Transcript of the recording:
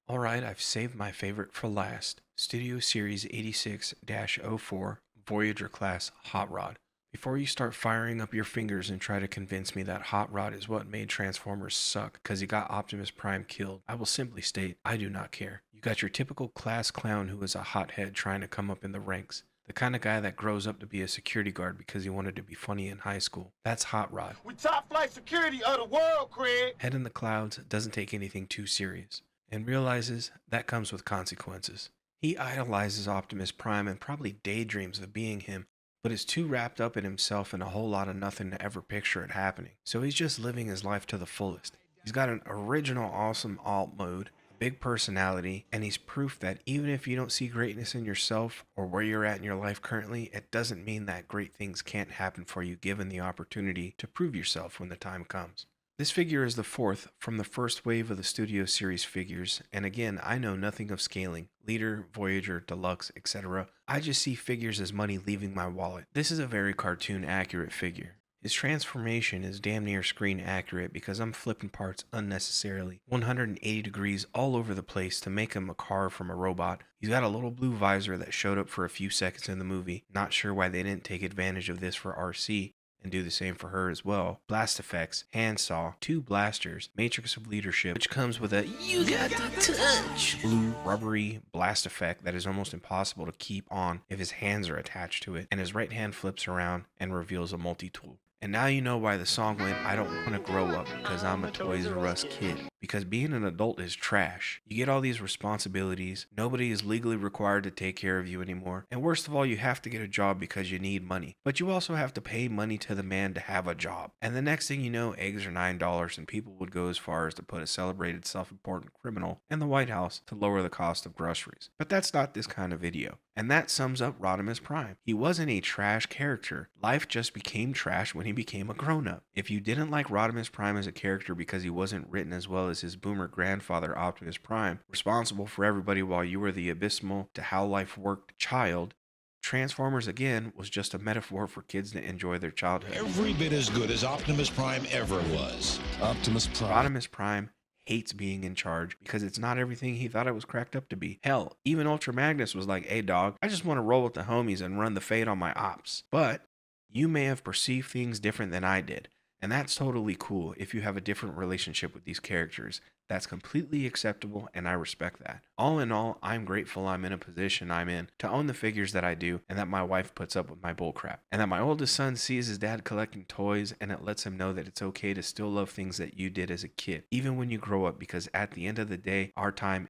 Alright, I've saved my favorite for last. Studio Series 86-04 Voyager Class Hot Rod. Before you start firing up your fingers and try to convince me that Hot Rod is what made Transformers suck because he got Optimus Prime killed, I will simply state, I do not care. You got your typical class clown who is a hothead trying to come up in the ranks. The kind of guy that grows up to be a security guard because he wanted to be funny in high school. That's Hot Rod. We top flight security of the world, Craig. Head in the clouds, doesn't take anything too serious, and realizes that comes with consequences. He idolizes Optimus Prime and probably daydreams of being him, but is too wrapped up in himself and a whole lot of nothing to ever picture it happening. So he's just living his life to the fullest. He's got an original awesome alt mode, a big personality, and he's proof that even if you don't see greatness in yourself or where you're at in your life currently, it doesn't mean that great things can't happen for you given the opportunity to prove yourself when the time comes. This figure is the fourth from the first wave of the Studio Series figures, and again, I know nothing of scaling, Leader, Voyager, Deluxe, etc. I just see figures as money leaving my wallet. This is a very cartoon accurate figure. His transformation is damn near screen accurate because I'm flipping parts unnecessarily, 180 degrees all over the place to make him a car from a robot. He's got a little blue visor that showed up for a few seconds in the movie, not sure why they didn't take advantage of this for RC and do the same for her as well. Blast effects, handsaw, two blasters, matrix of leadership, which comes with a "you got the touch" blue rubbery blast effect that is almost impossible to keep on if his hands are attached to it, and his right hand flips around and reveals a multi-tool. And now you know why the song went, I don't want to grow up because I'm a Toys R Us kid. Because being an adult is trash. You get all these responsibilities, nobody is legally required to take care of you anymore, and worst of all, you have to get a job because you need money. But you also have to pay money to the man to have a job. And the next thing you know, eggs are $9 and people would go as far as to put a celebrated self-important criminal in the White House to lower the cost of groceries. But that's not this kind of video. And that sums up Rodimus Prime. He wasn't a trash character. Life just became trash when he became a grown-up. If you didn't like Rodimus Prime as a character because he wasn't written as well as his boomer grandfather Optimus Prime, responsible for everybody while you were the abysmal to how life worked child, Transformers again was just a metaphor for kids to enjoy their childhood. Every bit as good as Optimus Prime ever was. Optimus Prime. Rodimus Prime hates being in charge because it's not everything he thought it was cracked up to be. Hell, even Ultra Magnus was like, hey dog, I just want to roll with the homies and run the fade on my ops. But you may have perceived things different than I did. And that's totally cool if you have a different relationship with these characters. That's completely acceptable and I respect that. All in all, I'm grateful I'm in a position I'm in to own the figures that I do and that my wife puts up with my bullcrap. And that my oldest son sees his dad collecting toys and it lets him know that it's okay to still love things that you did as a kid, even when you grow up, because at the end of the day, our time